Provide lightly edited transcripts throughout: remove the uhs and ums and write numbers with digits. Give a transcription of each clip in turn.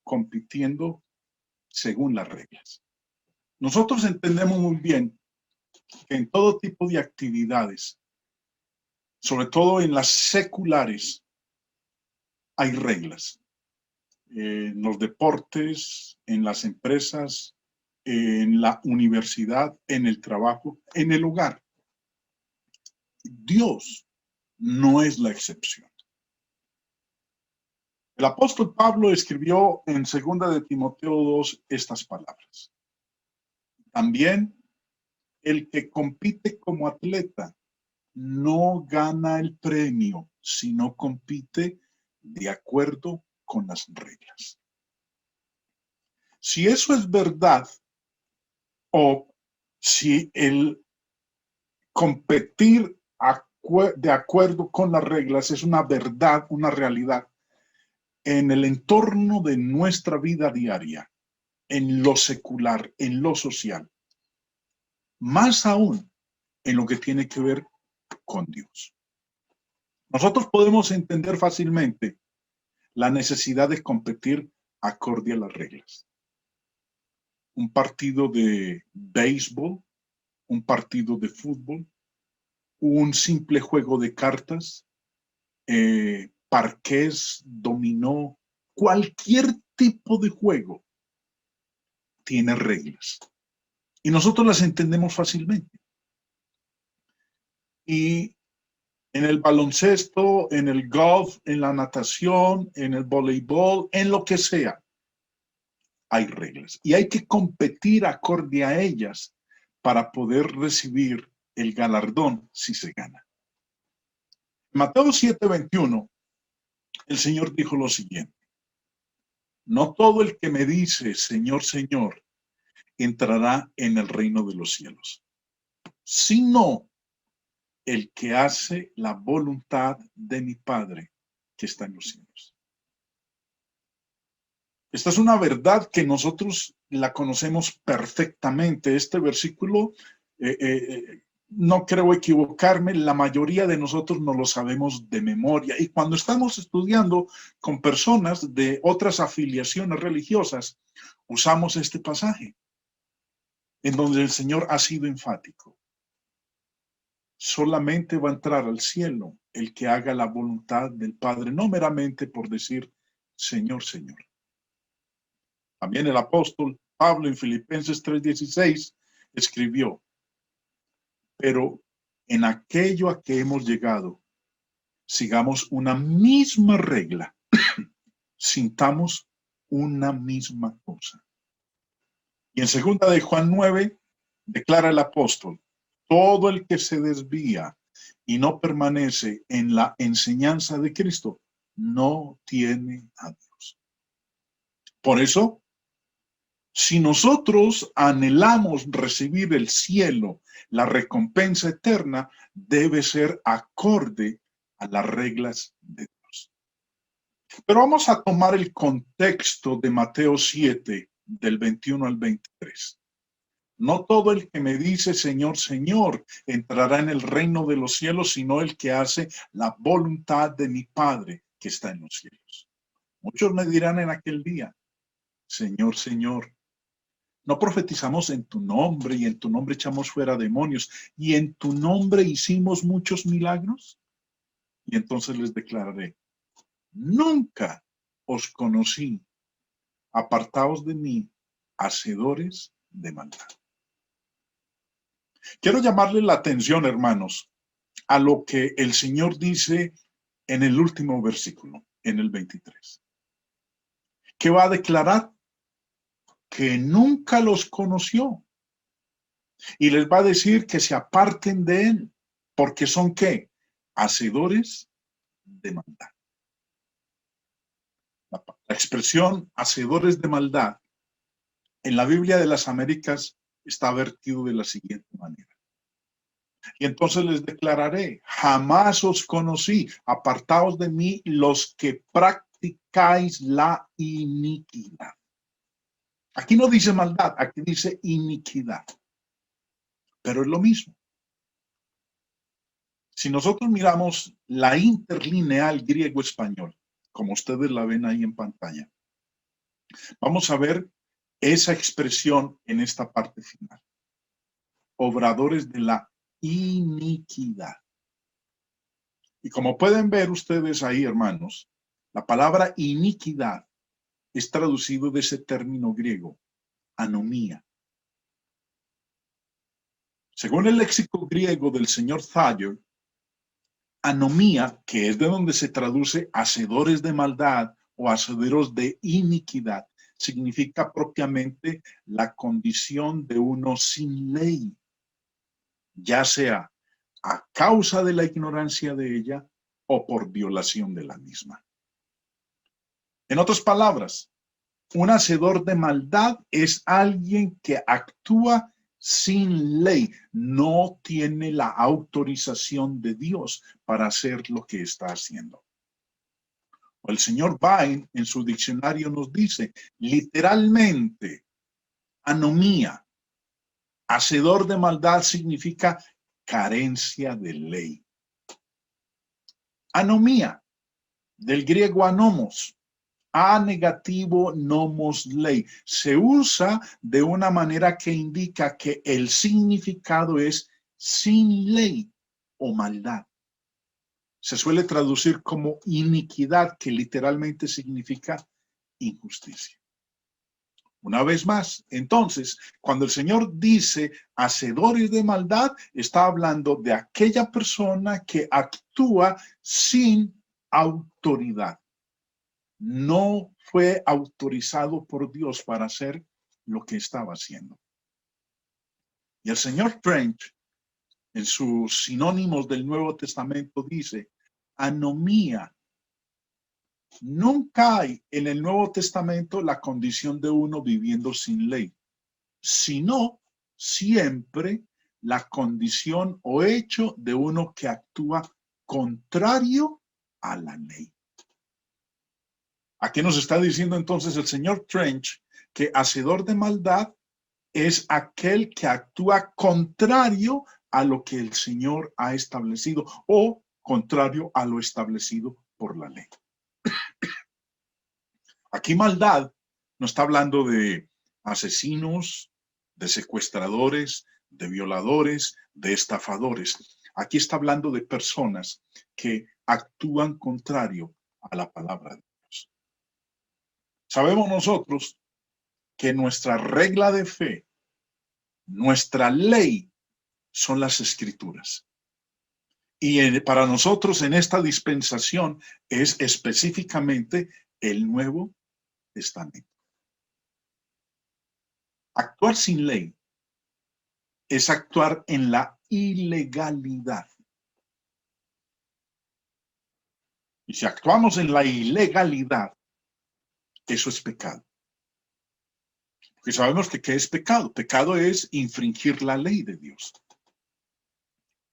compitiendo según las reglas. Nosotros entendemos muy bien que en todo tipo de actividades, sobre todo en las seculares, hay reglas. En los deportes, en las empresas, en la universidad, en el trabajo, en el hogar. Dios no es la excepción. El apóstol Pablo escribió en 2 de Timoteo 2 estas palabras. También el que compite como atleta no gana el premio, sino compite de acuerdo con las reglas. Si eso es verdad, o si el competir de acuerdo con las reglas es una verdad, una realidad, en el entorno de nuestra vida diaria, en lo secular, en lo social, más aún en lo que tiene que ver con Dios. Nosotros podemos entender fácilmente la necesidad de competir acorde a las reglas. Un partido de béisbol, un partido de fútbol, un simple juego de cartas, parqués, dominó, cualquier tipo de juego tiene reglas. Y nosotros las entendemos fácilmente. Y en el baloncesto, en el golf, en la natación, en el voleibol, en lo que sea, hay reglas. Y hay que competir acorde a ellas para poder recibir el galardón si se gana. Mateo 7:21, el Señor dijo lo siguiente. No todo el que me dice, Señor, Señor, entrará en el reino de los cielos, sino el que hace la voluntad de mi Padre que está en los cielos. Esta es una verdad que nosotros la conocemos perfectamente. Este versículo, no creo equivocarme, la mayoría de nosotros no lo sabemos de memoria. Y cuando estamos estudiando con personas de otras afiliaciones religiosas, usamos este pasaje en donde el Señor ha sido enfático. Solamente va a entrar al cielo el que haga la voluntad del Padre, no meramente por decir Señor, Señor. También el apóstol Pablo en Filipenses 3:16 escribió, pero en aquello a que hemos llegado, sigamos una misma regla, sintamos una misma cosa. Y en 2 de Juan 9 declara el apóstol, todo el que se desvía y no permanece en la enseñanza de Cristo, no tiene a Dios. Por eso, si nosotros anhelamos recibir el cielo, la recompensa eterna debe ser acorde a las reglas de Dios. Pero vamos a tomar el contexto de Mateo 7, del 21 al 23. No todo el que me dice Señor, Señor, entrará en el reino de los cielos, sino el que hace la voluntad de mi Padre que está en los cielos. Muchos me dirán en aquel día, Señor, Señor, no profetizamos en tu nombre y en tu nombre echamos fuera demonios y en tu nombre hicimos muchos milagros. Y entonces les declararé, nunca os conocí, apartaos de mí, hacedores de maldad. Quiero llamarle la atención, hermanos, a lo que el Señor dice en el último versículo, en el 23. ¿Qué va a declarar? Que nunca los conoció. Y les va a decir que se aparten de él, porque son ¿qué? Hacedores de maldad. La expresión hacedores de maldad en la Biblia de las Américas está vertido de la siguiente manera. Y entonces les declararé, jamás os conocí, apartaos de mí los que practicáis la iniquidad. Aquí no dice maldad, aquí dice iniquidad. Pero es lo mismo. Si nosotros miramos la interlineal griego-español, como ustedes la ven ahí en pantalla, Vamos a ver esa expresión en esta parte final. Obradores de la iniquidad. Y como pueden ver ustedes ahí, hermanos, la palabra iniquidad es traducido de ese término griego, anomía. Según el léxico griego del señor Thayer, anomía, que es de donde se traduce hacedores de maldad o hacedores de iniquidad, significa propiamente la condición de uno sin ley, ya sea a causa de la ignorancia de ella o por violación de la misma. En otras palabras, un hacedor de maldad es alguien que actúa sin ley, no tiene la autorización de Dios para hacer lo que está haciendo. El señor Vine en su diccionario nos dice, literalmente, anomía, hacedor de maldad significa carencia de ley. Anomía, del griego anomos, a negativo nomos ley, se usa de una manera que indica que el significado es sin ley o maldad. Se suele traducir como iniquidad, que literalmente significa injusticia. Una vez más, entonces, cuando el Señor dice hacedores de maldad, está hablando de aquella persona que actúa sin autoridad. No fue autorizado por Dios para hacer lo que estaba haciendo. Y el señor Trench, en sus sinónimos del Nuevo Testamento, dice, anomía. Nunca hay en el Nuevo Testamento la condición de uno viviendo sin ley, sino siempre la condición o hecho de uno que actúa contrario a la ley. Aquí nos está diciendo entonces el señor Trench que hacedor de maldad es aquel que actúa contrario a lo que el Señor ha establecido o contrario a lo establecido por la ley. Aquí maldad no está hablando de asesinos, de secuestradores, de violadores, de estafadores. Aquí está hablando de personas que actúan contrario a la palabra de Dios. Sabemos nosotros que nuestra regla de fe, nuestra ley, son las escrituras. Y para nosotros en esta dispensación es específicamente el Nuevo Testamento. Actuar sin ley es actuar en la ilegalidad. Y si actuamos en la ilegalidad, eso es pecado. Porque sabemos que ¿qué es pecado? Pecado es infringir la ley de Dios.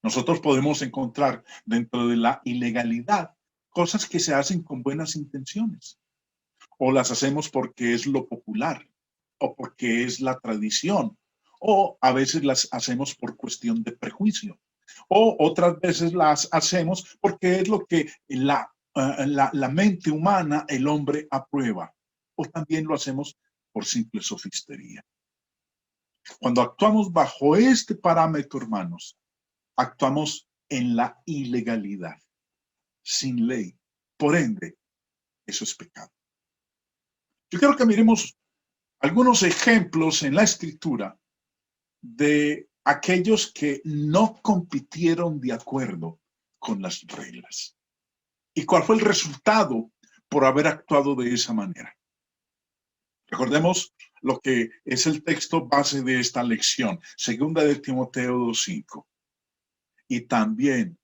Nosotros podemos encontrar dentro de la ilegalidad cosas que se hacen con buenas intenciones. O las hacemos porque es lo popular, o porque es la tradición, o a veces las hacemos por cuestión de prejuicio, o otras veces las hacemos porque es lo que la mente humana, el hombre, aprueba, o también lo hacemos por simple sofistería. Cuando actuamos bajo este parámetro, hermanos, actuamos en la ilegalidad, sin ley. Por ende, eso es pecado. Yo quiero que miremos algunos ejemplos en la escritura de aquellos que no compitieron de acuerdo con las reglas. ¿Y cuál fue el resultado por haber actuado de esa manera? Recordemos lo que es el texto base de esta lección, segunda de Timoteo 2:5. Y también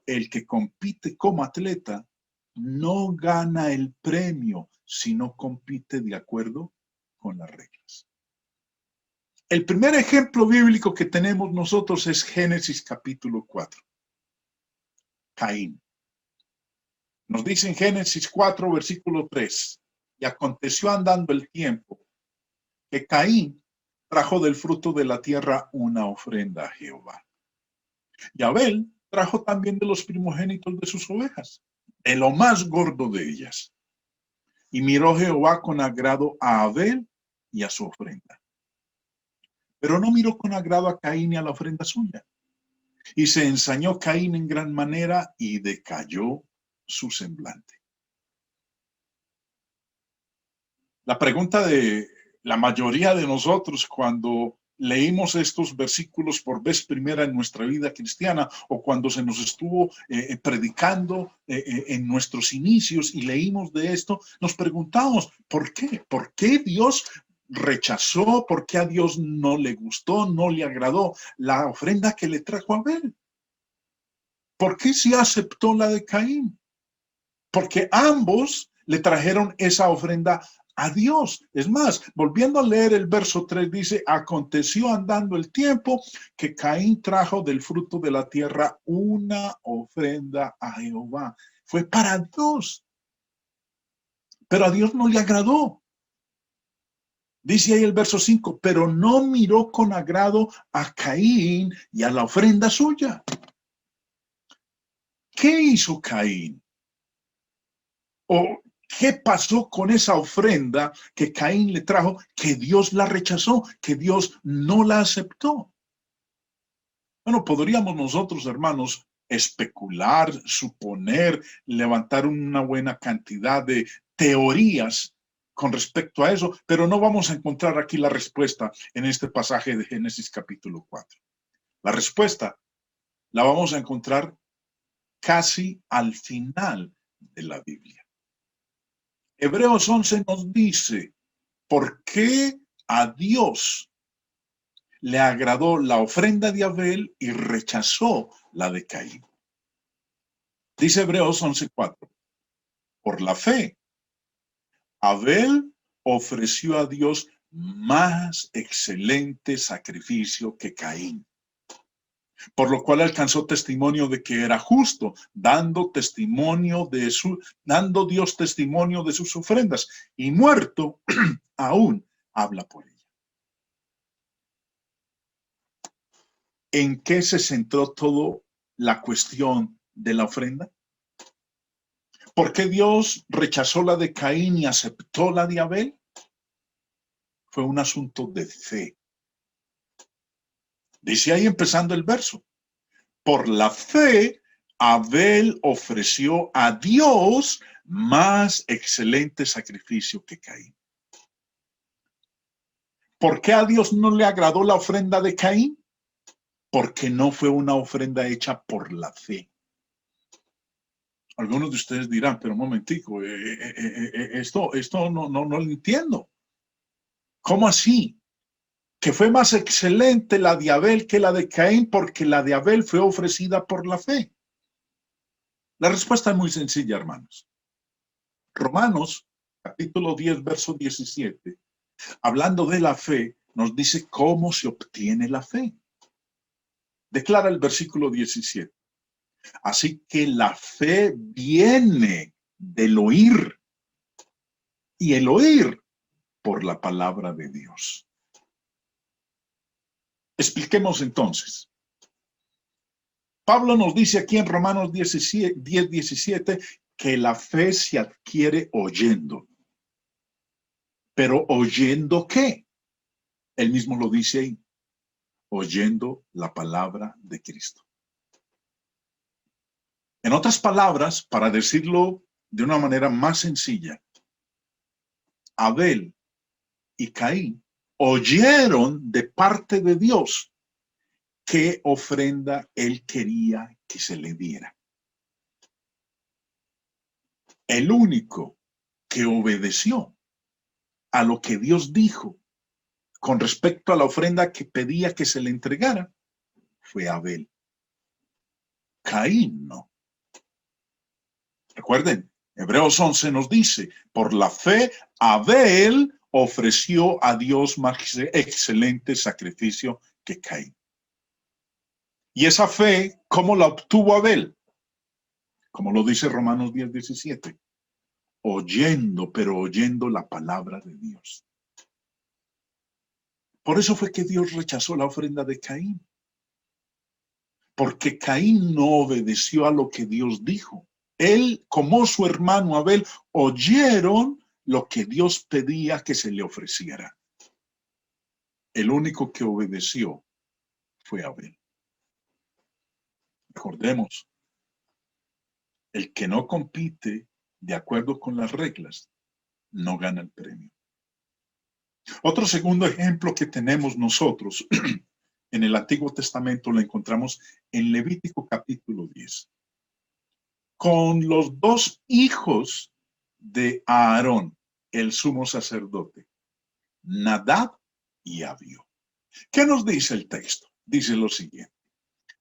el que compite como atleta no gana el premio si no compite de acuerdo con las reglas. El primer ejemplo bíblico que tenemos nosotros es Génesis capítulo 4. Caín. Nos dice en Génesis 4, versículo 3, y aconteció andando el tiempo que Caín trajo del fruto de la tierra una ofrenda a Jehová. Y Abel trajo también de los primogénitos de sus ovejas, de lo más gordo de ellas. Y miró Jehová con agrado a Abel y a su ofrenda. Pero no miró con agrado a Caín y a la ofrenda suya. Y se ensañó Caín en gran manera y decayó su semblante. La pregunta de la mayoría de nosotros cuando leímos estos versículos por vez primera en nuestra vida cristiana o cuando se nos estuvo predicando en nuestros inicios y leímos de esto, nos preguntamos, ¿por qué? ¿Por qué Dios rechazó? ¿Por qué a Dios no le gustó, no le agradó la ofrenda que le trajo a Abel? ¿Por qué sí aceptó la de Caín? Porque ambos le trajeron esa ofrenda a Dios. Es más, volviendo a leer el verso 3, dice, aconteció andando el tiempo que Caín trajo del fruto de la tierra una ofrenda a Jehová. Fue para Dios, pero a Dios no le agradó. Dice ahí el verso 5, pero no miró con agrado a Caín y a la ofrenda suya. ¿Qué hizo Caín? ¿O qué pasó con esa ofrenda que Caín le trajo, que Dios la rechazó, que Dios no la aceptó? Bueno, podríamos nosotros, hermanos, especular, suponer, levantar una buena cantidad de teorías con respecto a eso, pero no vamos a encontrar aquí la respuesta en este pasaje de Génesis capítulo 4. La respuesta la vamos a encontrar casi al final de la Biblia. Hebreos 11 nos dice, ¿por qué a Dios le agradó la ofrenda de Abel y rechazó la de Caín? Dice Hebreos 11:4, por la fe, Abel ofreció a Dios más excelente sacrificio que Caín, por lo cual alcanzó testimonio de que era justo, dando Dios testimonio de sus ofrendas, y muerto aún habla por ella. ¿En qué se centró toda la cuestión de la ofrenda? ¿Por qué Dios rechazó la de Caín y aceptó la de Abel? Fue un asunto de fe. Dice ahí empezando el verso, por la fe, Abel ofreció a Dios más excelente sacrificio que Caín. ¿Por qué a Dios no le agradó la ofrenda de Caín? Porque no fue una ofrenda hecha por la fe. Algunos de ustedes dirán, pero un momentico, esto no lo entiendo. ¿Cómo así? Que fue más excelente la de Abel que la de Caín porque la de Abel fue ofrecida por la fe. La respuesta es muy sencilla, hermanos. Romanos, capítulo 10, verso 17, hablando de la fe, nos dice cómo se obtiene la fe. Declara el versículo 17. Así que la fe viene del oír y el oír por la palabra de Dios. Expliquemos entonces. Pablo nos dice aquí en Romanos 10:17 que la fe se adquiere oyendo. ¿Pero oyendo qué? Él mismo lo dice ahí. Oyendo la palabra de Cristo. En otras palabras, para decirlo de una manera más sencilla, Abel y Caín oyeron de parte de Dios qué ofrenda él quería que se le diera. El único que obedeció a lo que Dios dijo con respecto a la ofrenda que pedía que se le entregara fue Abel. Caín no. Recuerden, Hebreos 11 nos dice, por la fe Abel ofreció a Dios más excelente sacrificio que Caín. Y esa fe, ¿cómo la obtuvo Abel? Como lo dice Romanos 10:17, oyendo, pero oyendo la palabra de Dios. Por eso fue que Dios rechazó la ofrenda de Caín. Porque Caín no obedeció a lo que Dios dijo. Él, como su hermano Abel, oyeron lo que Dios pedía que se le ofreciera. El único que obedeció fue Abel. Recordemos, el que no compite de acuerdo con las reglas no gana el premio. Otro segundo ejemplo que tenemos nosotros en el Antiguo Testamento lo encontramos en Levítico capítulo 10. Con los dos hijos de Aarón, el sumo sacerdote, Nadab y Abiú. ¿Qué nos dice el texto? Dice lo siguiente.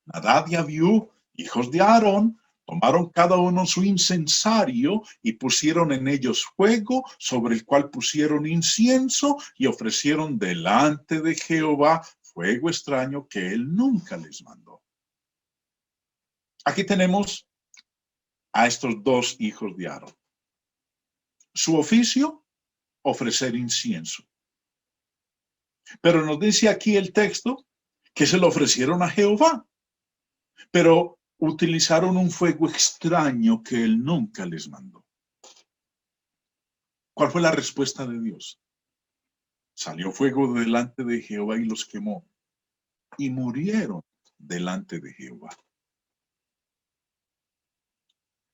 Nadab y Abiú, hijos de Aarón, tomaron cada uno su incensario y pusieron en ellos fuego, sobre el cual pusieron incienso y ofrecieron delante de Jehová fuego extraño que él nunca les mandó. Aquí tenemos a estos dos hijos de Aarón. Su oficio, ofrecer incienso. Pero nos dice aquí el texto que se lo ofrecieron a Jehová, pero utilizaron un fuego extraño que él nunca les mandó. ¿Cuál fue la respuesta de Dios? Salió fuego delante de Jehová y los quemó, y murieron delante de Jehová.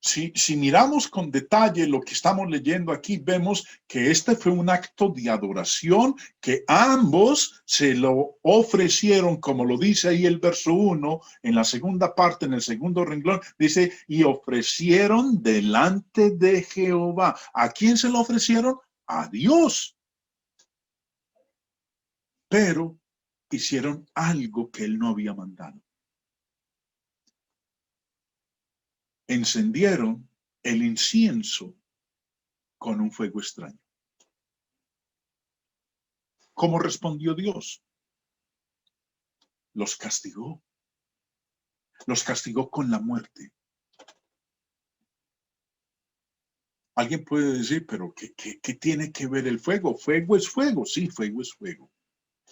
Si miramos con detalle lo que estamos leyendo aquí, vemos que este fue un acto de adoración que ambos se lo ofrecieron, como lo dice ahí el verso 1, en la segunda parte, en el segundo renglón, dice, y ofrecieron delante de Jehová. ¿A quién se lo ofrecieron? A Dios. Pero hicieron algo que él no había mandado. Encendieron el incienso con un fuego extraño. ¿Cómo respondió Dios? Los castigó. Los castigó con la muerte. Alguien puede decir, pero ¿qué tiene que ver el fuego? Fuego es fuego. Sí, fuego es fuego.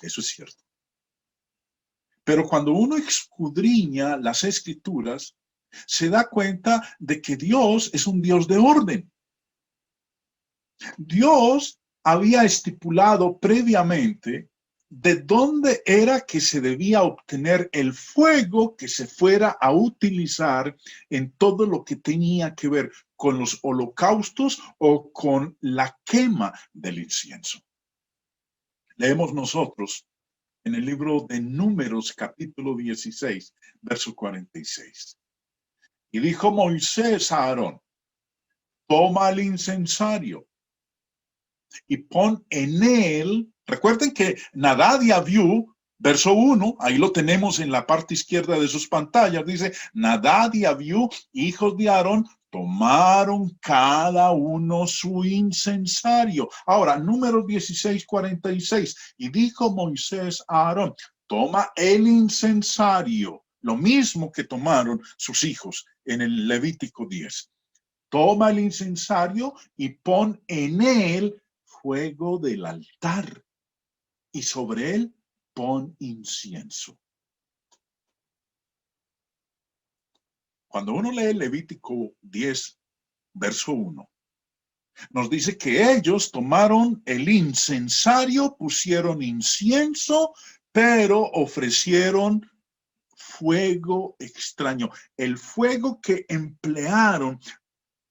Eso es cierto. Pero cuando uno escudriña las escrituras, se da cuenta de que Dios es un Dios de orden. Dios había estipulado previamente de dónde era que se debía obtener el fuego que se fuera a utilizar en todo lo que tenía que ver con los holocaustos o con la quema del incienso. Leemos nosotros en el libro de Números, capítulo 16, verso 46. Y dijo Moisés a Aarón, toma el incensario y pon en él, recuerden que Nadab y Abiú, verso 1, ahí lo tenemos en la parte izquierda de sus pantallas, dice, Nadab y Abiú, hijos de Aarón, tomaron cada uno su incensario. Ahora, Números 16, 46, y dijo Moisés a Aarón, toma el incensario, lo mismo que tomaron sus hijos en el Levítico 10. Toma el incensario y pon en él fuego del altar y sobre él pon incienso. Cuando uno lee Levítico 10, verso 1, nos dice que ellos tomaron el incensario, pusieron incienso, pero ofrecieron fuego extraño. El fuego que emplearon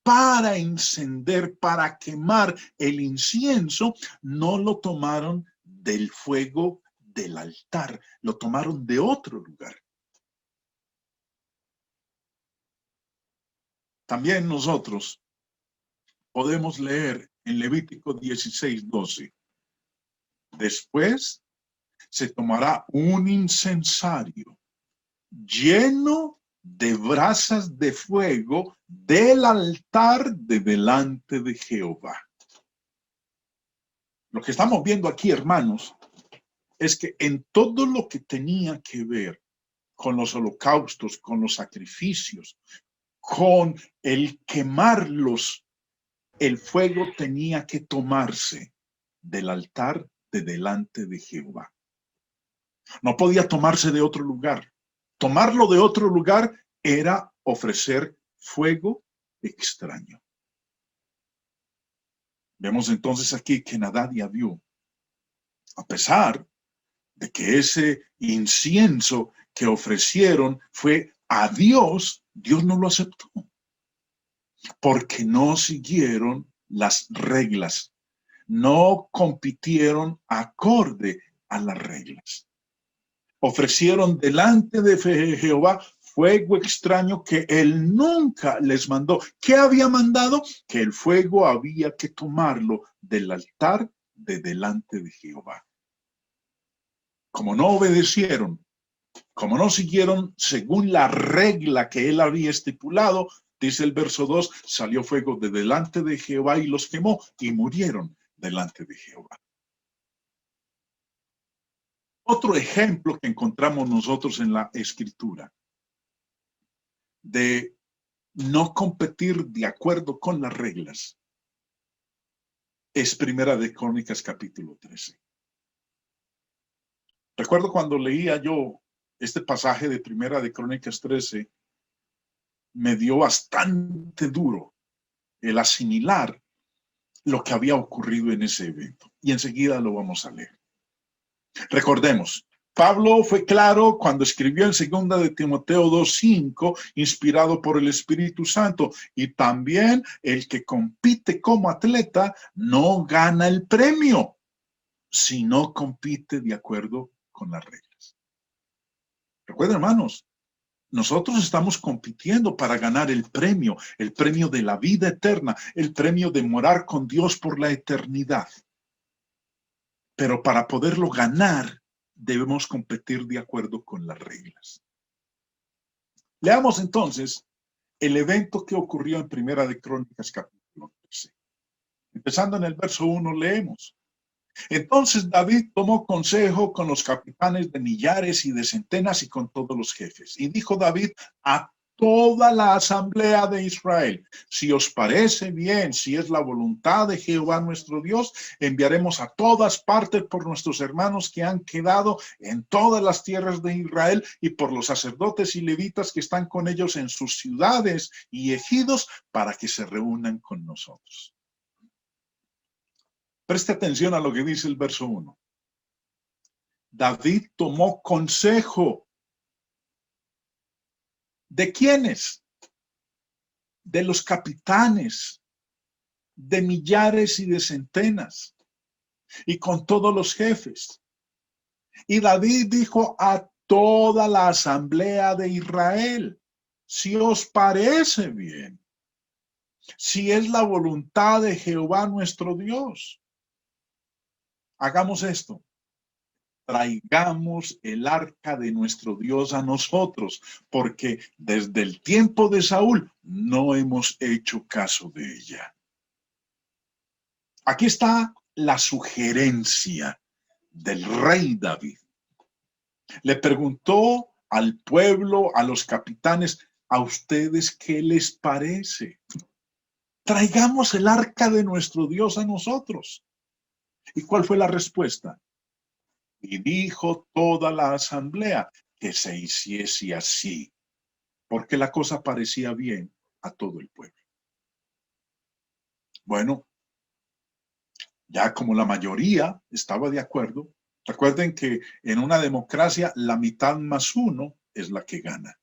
para encender, para quemar el incienso, no lo tomaron del fuego del altar, lo tomaron de otro lugar. También nosotros podemos leer en Levítico 16, 12. Después se tomará un incensario lleno de brasas de fuego del altar de delante de Jehová. Lo que estamos viendo aquí, hermanos, es que en todo lo que tenía que ver con los holocaustos, con los sacrificios, con el quemarlos, el fuego tenía que tomarse del altar de delante de Jehová. No podía tomarse de otro lugar. Tomarlo de otro lugar era ofrecer fuego extraño. Vemos entonces aquí que Nadab y Abiú, a pesar de que ese incienso que ofrecieron fue a Dios, Dios no lo aceptó, porque no siguieron las reglas, no compitieron acorde a las reglas. Ofrecieron delante de Jehová fuego extraño que él nunca les mandó. ¿Qué había mandado? Que el fuego había que tomarlo del altar de delante de Jehová. Como no obedecieron, como no siguieron según la regla que él había estipulado, dice el verso 2, salió fuego de delante de Jehová y los quemó y murieron delante de Jehová. Otro ejemplo que encontramos nosotros en la Escritura de no competir de acuerdo con las reglas es Primera de Crónicas capítulo 13. Recuerdo cuando leía yo este pasaje de Primera de Crónicas 13, me dio bastante duro el asimilar lo que había ocurrido en ese evento. Y enseguida lo vamos a leer. Recordemos, Pablo fue claro cuando escribió en 2 de Timoteo 2:5, inspirado por el Espíritu Santo, y también el que compite como atleta no gana el premio si no compite de acuerdo con las reglas. Recuerden, hermanos, nosotros estamos compitiendo para ganar el premio de la vida eterna, el premio de morar con Dios por la eternidad. Pero para poderlo ganar, debemos competir de acuerdo con las reglas. Leamos entonces el evento que ocurrió en Primera de Crónicas capítulo 13. Empezando en el verso 1, leemos. Entonces David tomó consejo con los capitanes de millares y de centenas y con todos los jefes. Y dijo David a toda la asamblea de Israel: si os parece bien, si es la voluntad de Jehová nuestro Dios, enviaremos a todas partes por nuestros hermanos que han quedado en todas las tierras de Israel y por los sacerdotes y levitas que están con ellos en sus ciudades y ejidos, para que se reúnan con nosotros. Preste atención a lo que dice el verso 1. David tomó consejo. ¿De quiénes? De los capitanes, de millares y de centenas, y con todos los jefes. Y David dijo a toda la asamblea de Israel: si os parece bien, si es la voluntad de Jehová nuestro Dios, hagamos esto. Traigamos el arca de nuestro Dios a nosotros, porque desde el tiempo de Saúl no hemos hecho caso de ella. Aquí está la sugerencia del rey David. Le preguntó al pueblo, a los capitanes: ¿a ustedes qué les parece? Traigamos el arca de nuestro Dios a nosotros. ¿Y cuál fue la respuesta? Y dijo toda la asamblea que se hiciese así, porque la cosa parecía bien a todo el pueblo. Bueno, ya como la mayoría estaba de acuerdo, recuerden que en una democracia la mitad más uno es la que gana.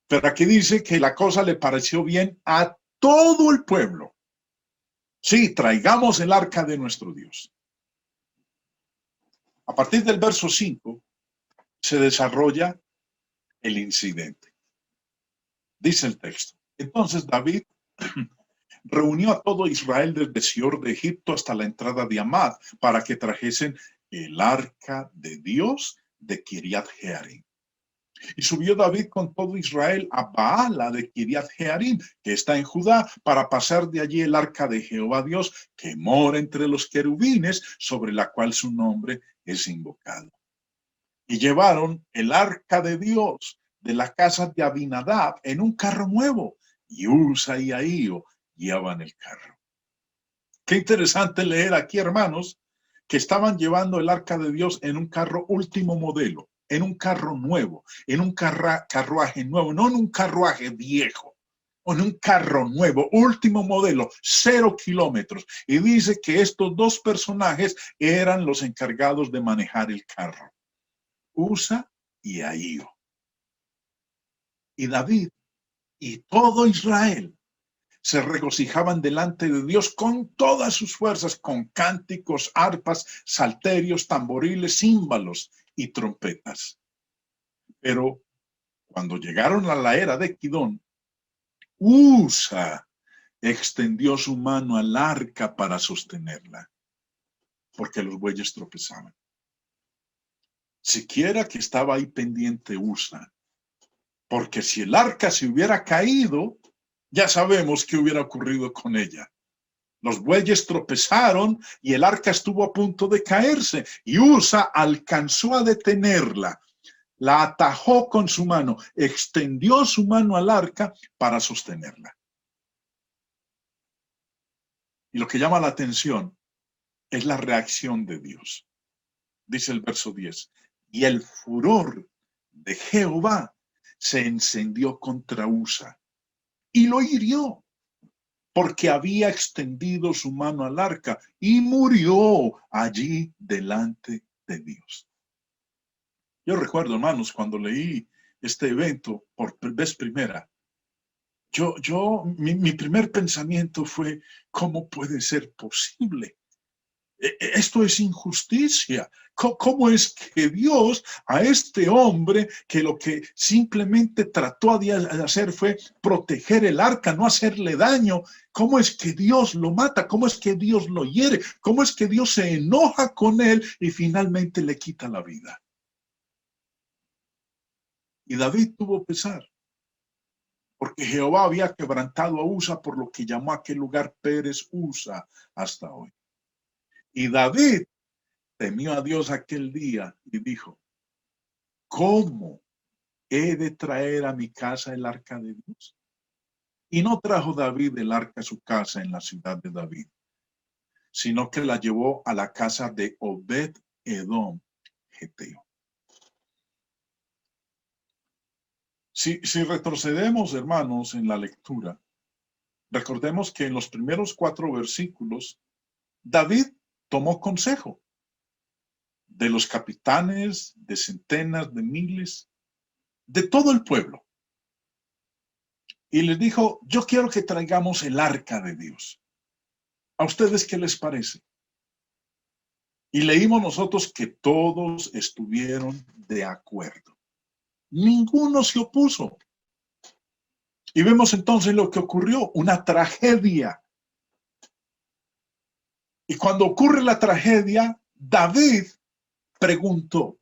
Pero aquí dice que la cosa le pareció bien a todo el pueblo. Sí, traigamos el arca de nuestro Dios. A partir del verso 5 se desarrolla el incidente. Dice el texto: entonces David reunió a todo Israel desde Sior de Egipto hasta la entrada de Amad para que trajesen el arca de Dios de Kiriat Jearim. Y subió David con todo Israel a Baala de Kiriat Jearim, que está en Judá, para pasar de allí el arca de Jehová Dios, que mora entre los querubines, sobre la cual su nombre es invocado. Y llevaron el arca de Dios de la casa de Abinadab en un carro nuevo, y Usa y Ahío guiaban el carro. Qué interesante leer aquí, hermanos, que estaban llevando el arca de Dios en un carro último modelo, en un carro nuevo, en un carruaje nuevo, no en un carruaje viejo. en un carro nuevo, último modelo, 0 kilómetros. Y dice que estos dos personajes eran los encargados de manejar el carro. Usa y Ahío. Y David y todo Israel se regocijaban delante de Dios con todas sus fuerzas, con cánticos, arpas, salterios, tamboriles, címbalos y trompetas. Pero cuando llegaron a la era de Kidón, Usa extendió su mano al arca para sostenerla, porque los bueyes tropezaban. Siquiera que estaba ahí pendiente Usa, porque si el arca se hubiera caído, ya sabemos qué hubiera ocurrido con ella. Los bueyes tropezaron y el arca estuvo a punto de caerse, y Usa alcanzó a detenerla, la atajó con su mano, extendió su mano al arca para sostenerla. Y lo que llama la atención es la reacción de Dios. Dice el verso 10, y el furor de Jehová se encendió contra Usa y lo hirió, porque había extendido su mano al arca y murió allí delante de Dios. Yo recuerdo, hermanos, cuando leí este evento por vez primera, mi primer pensamiento fue, ¿cómo puede ser posible? Esto es injusticia. ¿Cómo es que Dios a este hombre que lo que simplemente trató de hacer fue proteger el arca, no hacerle daño? ¿Cómo es que Dios lo mata? ¿Cómo es que Dios lo hiere? ¿Cómo es que Dios se enoja con él y finalmente le quita la vida? Y David tuvo pesar, porque Jehová había quebrantado a Usa, por lo que llamó a aquel lugar Pérez Usa hasta hoy. Y David temió a Dios aquel día y dijo, ¿cómo he de traer a mi casa el arca de Dios? Y no trajo David el arca a su casa en la ciudad de David, sino que la llevó a la casa de Obed-Edom, geteo. Si retrocedemos, hermanos, en la lectura, recordemos que en los primeros 4 versículos, David tomó consejo de los capitanes, de centenas, de miles, de todo el pueblo. Y les dijo, yo quiero que traigamos el arca de Dios. ¿A ustedes qué les parece? Y leímos nosotros que todos estuvieron de acuerdo. Ninguno se opuso. Y vemos entonces lo que ocurrió, una tragedia. Y cuando ocurre la tragedia, David preguntó,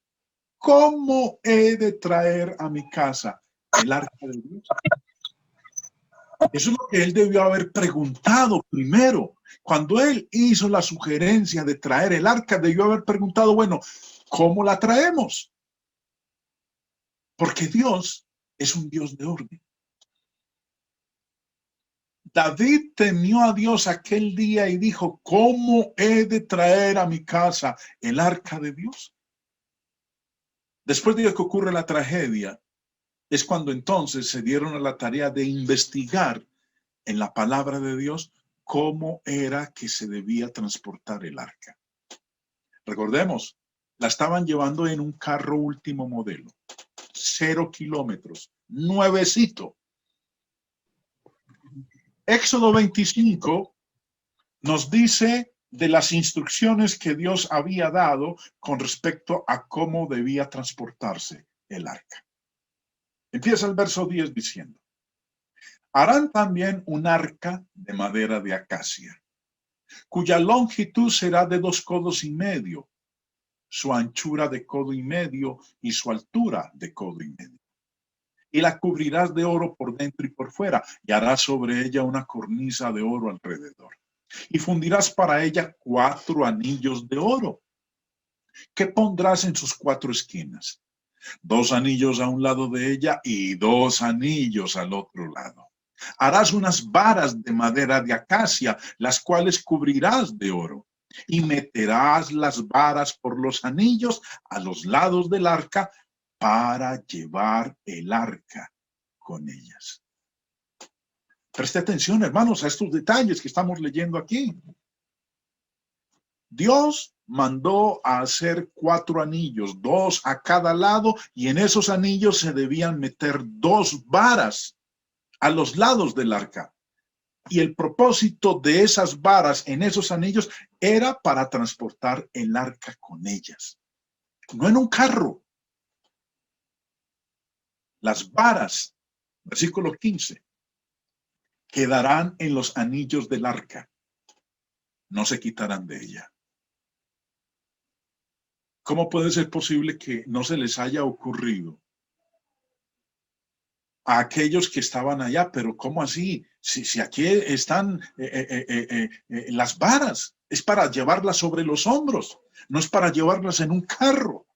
¿cómo he de traer a mi casa el arca de Dios? Eso es lo que él debió haber preguntado primero. Cuando él hizo la sugerencia de traer el arca, debió haber preguntado, bueno, ¿cómo la traemos? Porque Dios es un Dios de orden. David temió a Dios aquel día y dijo, ¿cómo he de traer a mi casa el arca de Dios? Después de que ocurre la tragedia, es cuando entonces se dieron a la tarea de investigar en la palabra de Dios cómo era que se debía transportar el arca. Recordemos, la estaban llevando en un carro último modelo, 0 kilómetros, nuevecito. Éxodo 25 nos dice de las instrucciones que Dios había dado con respecto a cómo debía transportarse el arca. Empieza el verso 10 diciendo, harán también un arca de madera de acacia, cuya longitud será de 2 codos y medio, su anchura de codo y medio y su altura de codo y medio. Y la cubrirás de oro por dentro y por fuera, y harás sobre ella una cornisa de oro alrededor. Y fundirás para ella 4 anillos de oro, que pondrás en sus 4 esquinas, 2 anillos a un lado de ella y 2 anillos al otro lado. Harás unas varas de madera de acacia, las cuales cubrirás de oro, y meterás las varas por los anillos a los lados del arca para llevar el arca con ellas. Preste atención, hermanos, a estos detalles que estamos leyendo aquí. Dios mandó a hacer 4 anillos, 2 a cada lado, y en esos anillos se debían meter 2 varas a los lados del arca. Y el propósito de esas varas en esos anillos era para transportar el arca con ellas, no en un carro. Las varas, versículo 15, quedarán en los anillos del arca, no se quitarán de ella. ¿Cómo puede ser posible que no se les haya ocurrido a aquellos que estaban allá? Pero ¿cómo así? Si aquí están las varas, es para llevarlas sobre los hombros, no es para llevarlas en un carro.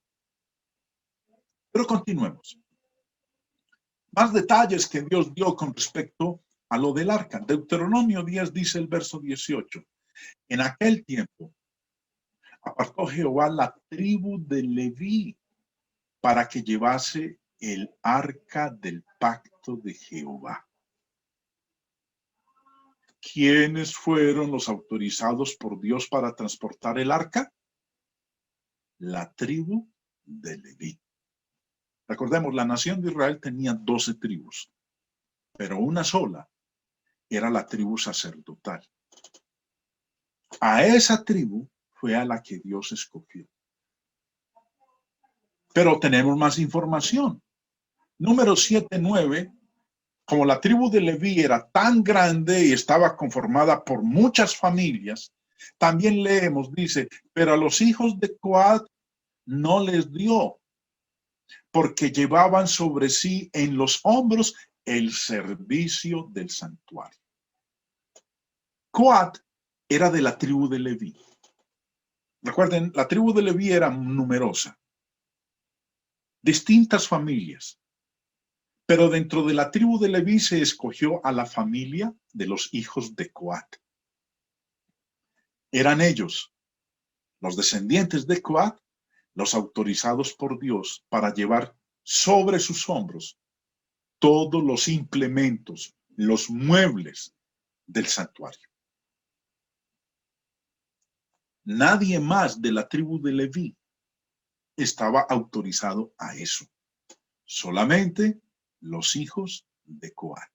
Pero continuemos. Más detalles que Dios dio con respecto a lo del arca. Deuteronomio 10 dice el verso 18. En aquel tiempo apartó Jehová la tribu de Leví para que llevase el arca del pacto de Jehová. ¿Quiénes fueron los autorizados por Dios para transportar el arca? La tribu de Leví. Recordemos, la nación de Israel tenía 12 tribus, pero una sola era la tribu sacerdotal. A esa tribu fue a la que Dios escogió. Pero tenemos más información. Número 7-9, como la tribu de Leví era tan grande y estaba conformada por muchas familias, también leemos, dice, pero a los hijos de Coat no les dio, porque llevaban sobre sí en los hombros el servicio del santuario. Coat era de la tribu de Leví. Recuerden, la tribu de Leví era numerosa, distintas familias, pero dentro de la tribu de Leví se escogió a la familia de los hijos de Coat. Eran ellos, los descendientes de Coat, los autorizados por Dios para llevar sobre sus hombros todos los implementos, los muebles del santuario. Nadie más de la tribu de Leví estaba autorizado a eso. Solamente los hijos de Coat.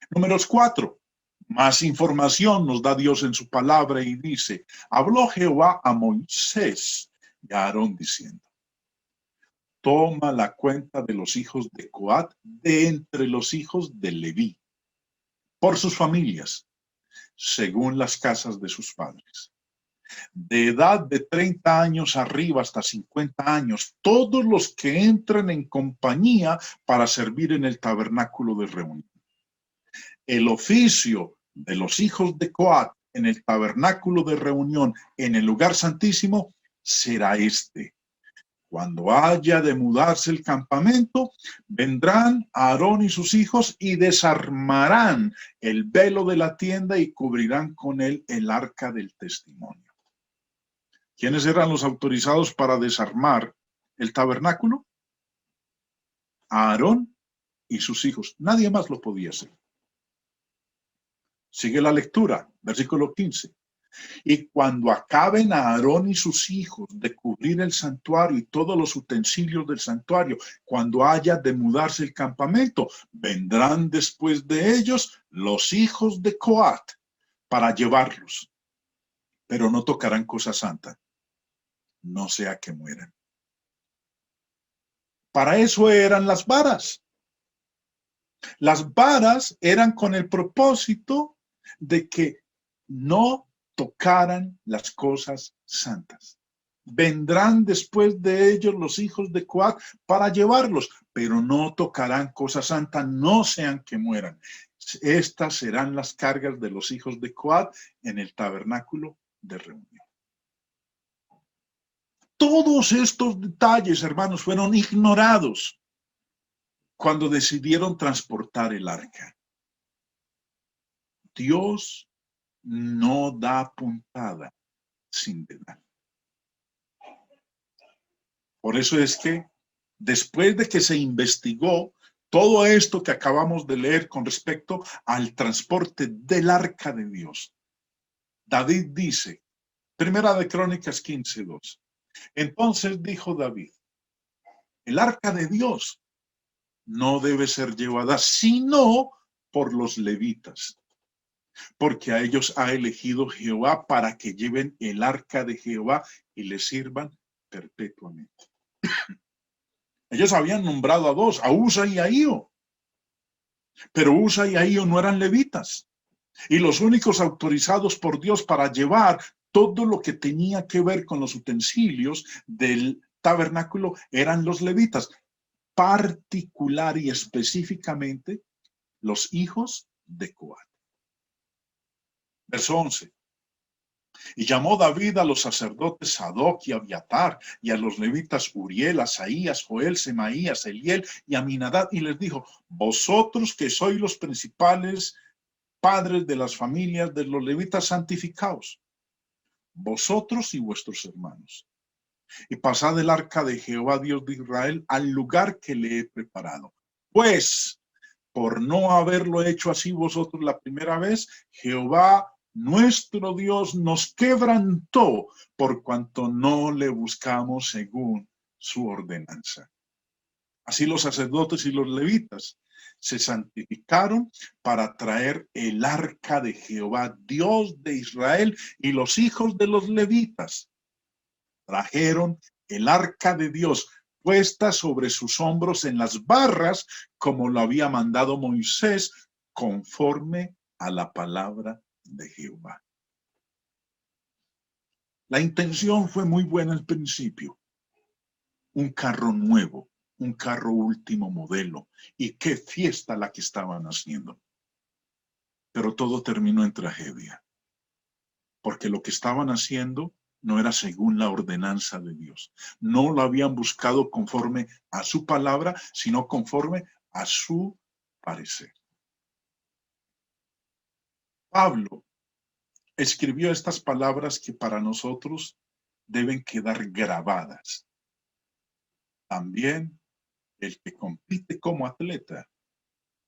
Números 4. Más información nos da Dios en su palabra y dice, habló Jehová a Moisés y a Aarón diciendo, toma la cuenta de los hijos de Coat de entre los hijos de Leví, por sus familias, según las casas de sus padres. De edad de 30 años arriba hasta 50 años, todos los que entren en compañía para servir en el tabernáculo de reunión. El oficio de los hijos de Coat en el tabernáculo de reunión en el lugar santísimo será este. Cuando haya de mudarse el campamento, vendrán Aarón y sus hijos y desarmarán el velo de la tienda y cubrirán con él el arca del testimonio. ¿Quiénes eran los autorizados para desarmar el tabernáculo? Aarón y sus hijos. Nadie más lo podía hacer. Sigue la lectura, versículo 15. Y cuando acaben a Aarón y sus hijos de cubrir el santuario y todos los utensilios del santuario, cuando haya de mudarse el campamento, vendrán después de ellos los hijos de Coat para llevarlos, pero no tocarán cosa santa, no sea que mueran. Para eso eran las varas. Las varas eran con el propósito de que no tocaran las cosas santas. Vendrán después de ellos los hijos de Coat para llevarlos, pero no tocarán cosas santas, no sean que mueran. Estas serán las cargas de los hijos de Coat en el tabernáculo de reunión. Todos estos detalles, hermanos, fueron ignorados cuando decidieron transportar el arca. Dios no da puntada sin dedal. Por eso es que después de que se investigó todo esto que acabamos de leer con respecto al transporte del arca de Dios. David dice, Primera de Crónicas 15:2. Entonces dijo David, el arca de Dios no debe ser llevada sino por los levitas, porque a ellos ha elegido Jehová para que lleven el arca de Jehová y le sirvan perpetuamente. Ellos habían nombrado a dos, a Usa y a Ahío, pero Usa y Ahío no eran levitas, y los únicos autorizados por Dios para llevar todo lo que tenía que ver con los utensilios del tabernáculo eran los levitas, particular y específicamente los hijos de Coat. Verso 11. Y llamó David a los sacerdotes Sadoc y Abiatar y a los levitas Uriel, Asaías, Joel, Semaías, Eliel y Aminadab, y les dijo, vosotros que sois los principales padres de las familias de los levitas, santificaos, vosotros y vuestros hermanos, y pasad el arca de Jehová Dios de Israel al lugar que le he preparado. Pues, por no haberlo hecho así vosotros la primera vez, Jehová nuestro Dios nos quebrantó por cuanto no le buscamos según su ordenanza. Así los sacerdotes y los levitas se santificaron para traer el arca de Jehová, Dios de Israel, y los hijos de los levitas trajeron el arca de Dios puesta sobre sus hombros en las barras, como lo había mandado Moisés, conforme a la palabra de Jehová. La intención fue muy buena al principio. Un carro nuevo, un carro último modelo. Y qué fiesta la que estaban haciendo. Pero todo terminó en tragedia. Porque lo que estaban haciendo no era según la ordenanza de Dios. No lo habían buscado conforme a su palabra, sino conforme a su parecer. Pablo escribió estas palabras que para nosotros deben quedar grabadas. También el que compite como atleta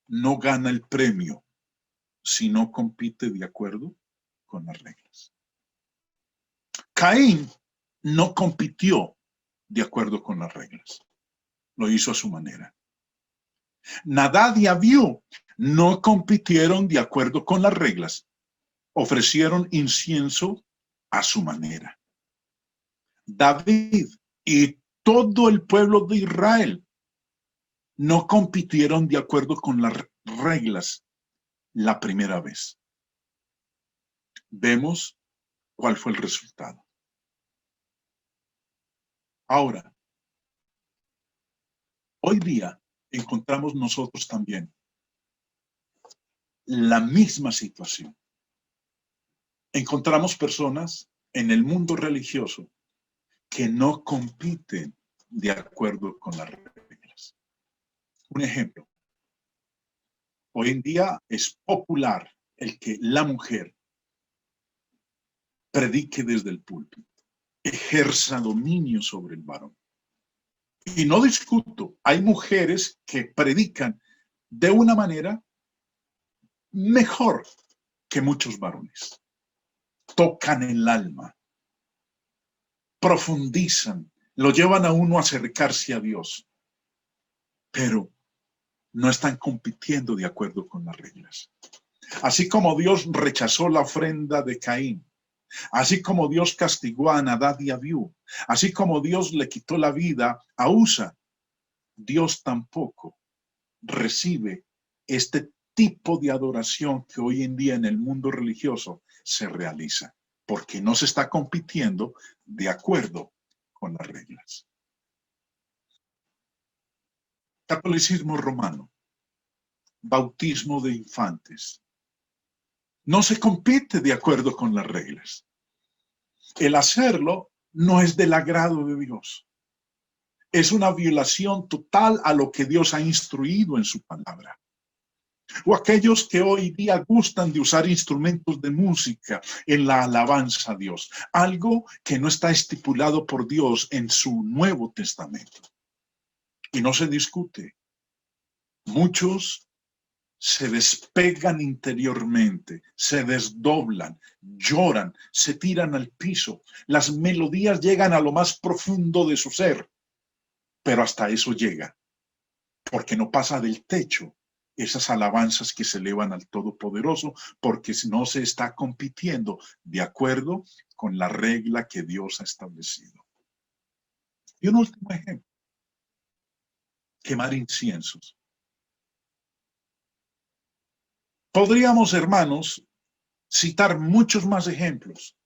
no gana el premio si no compite de acuerdo con las reglas. Caín no compitió de acuerdo con las reglas. Lo hizo a su manera. Nadab y Abiú no compitieron de acuerdo con las reglas. Ofrecieron incienso a su manera. David y todo el pueblo de Israel no compitieron de acuerdo con las reglas la primera vez. Vemos cuál fue el resultado. Ahora, hoy día encontramos nosotros también la misma situación. Encontramos personas en el mundo religioso que no compiten de acuerdo con las reglas. Un ejemplo. Hoy en día es popular el que la mujer predique desde el púlpito, ejerza dominio sobre el varón. Y no discuto, hay mujeres que predican de una manera mejor que muchos varones. Tocan el alma, profundizan, lo llevan a uno a acercarse a Dios, pero no están compitiendo de acuerdo con las reglas. Así como Dios rechazó la ofrenda de Caín, así como Dios castigó a Nadab y Abiú, así como Dios le quitó la vida a Usa, Dios tampoco recibe este tipo de adoración que hoy en día en el mundo religioso se realiza, porque no se está compitiendo de acuerdo con las reglas. Catolicismo romano, bautismo de infantes. No se compite de acuerdo con las reglas. El hacerlo no es del agrado de Dios. Es una violación total a lo que Dios ha instruido en su palabra. O aquellos que hoy día gustan de usar instrumentos de música en la alabanza a Dios, algo que no está estipulado por Dios en su Nuevo Testamento. Y no se discute. Muchos se despegan interiormente, se desdoblan, lloran, se tiran al piso. Las melodías llegan a lo más profundo de su ser, pero hasta eso llega, porque no pasa del techo esas alabanzas que se elevan al Todopoderoso, porque no se está compitiendo de acuerdo con la regla que Dios ha establecido. Y un último ejemplo, quemar inciensos. Podríamos, hermanos, citar muchos más ejemplos.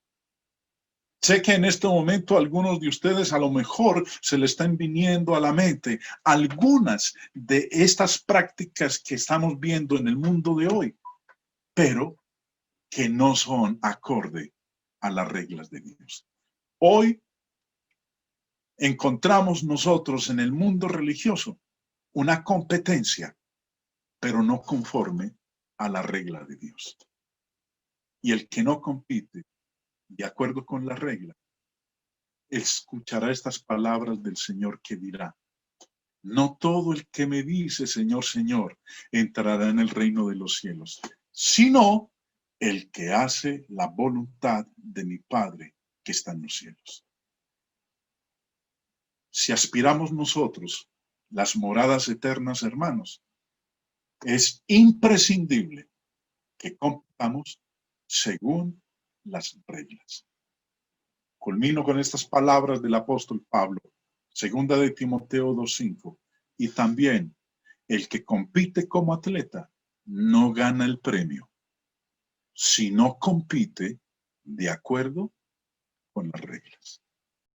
Sé que en este momento algunos de ustedes a lo mejor se le están viniendo a la mente algunas de estas prácticas que estamos viendo en el mundo de hoy, pero que no son acorde a las reglas de Dios. Hoy encontramos nosotros en el mundo religioso una competencia, pero no conforme a la regla de Dios. Y el que no compite de acuerdo con la regla, escuchará estas palabras del Señor que dirá: no todo el que me dice Señor, Señor, entrará en el reino de los cielos, sino el que hace la voluntad de mi Padre que está en los cielos. Si aspiramos nosotros las moradas eternas, hermanos, es imprescindible que compitamos según las reglas. Culmino con estas palabras del apóstol Pablo, segunda de Timoteo 2:5, y también el que compite como atleta no gana el premio, si no compite de acuerdo con las reglas.